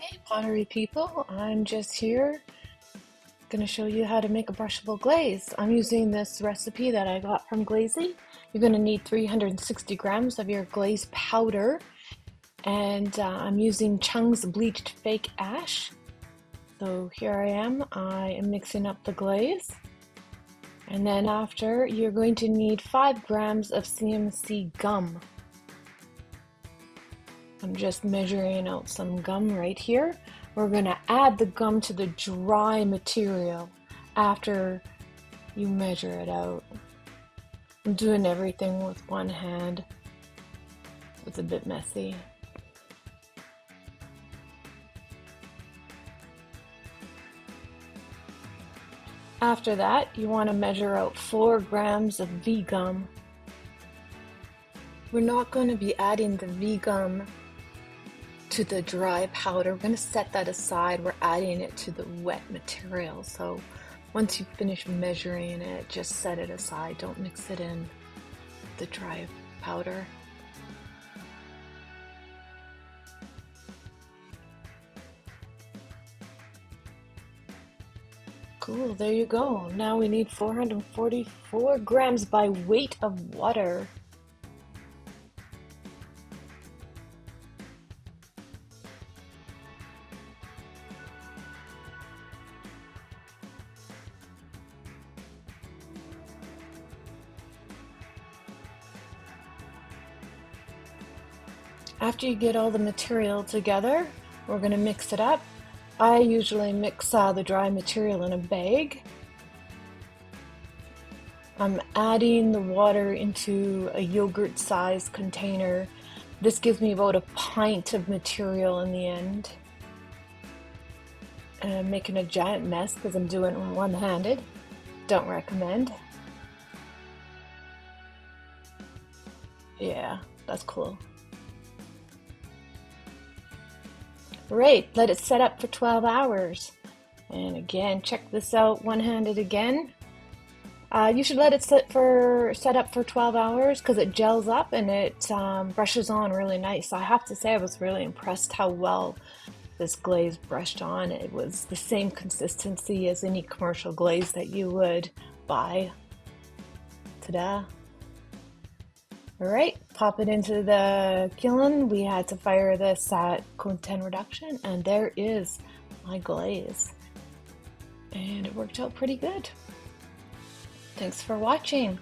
Hey pottery people, I'm just here going to show you how to make a brushable glaze. I'm using this recipe that I got from Glazy. You're going to need 360 grams of your glaze powder, and I'm using Chung's bleached fake ash. So here I am mixing up the glaze. And then after, you're going to need 5 grams of CMC gum. I'm just measuring out some gum right here. We're going to add the gum to the dry material after you measure it out. I'm doing everything with one hand. It's a bit messy. After that, you want to measure out 4 grams of Veegum. We're not going to be adding the Veegum to the dry powder. We're going to set that aside. We're adding it to the wet material. So once you finish measuring it, just set it aside. Don't mix it in the dry powder. Cool, there you go. Now we need 444 grams by weight of water. After you get all the material together, we're going to mix it up. I usually mix the dry material in a bag. I'm adding the water into a yogurt-sized container. This gives me about a pint of material in the end. And I'm making a giant mess because I'm doing it one-handed. Don't recommend. Yeah, that's cool. Great, let it set up for 12 hours. And again, check this out one-handed again. You should let it set up for 12 hours because it gels up and it brushes on really nice. So I have to say I was really impressed how well this glaze brushed on. It was the same consistency as any commercial glaze that you would buy. Ta-da! All right, pop it into the kiln. We had to fire this at cone 10 reduction, and there is my glaze. And it worked out pretty good. Thanks for watching.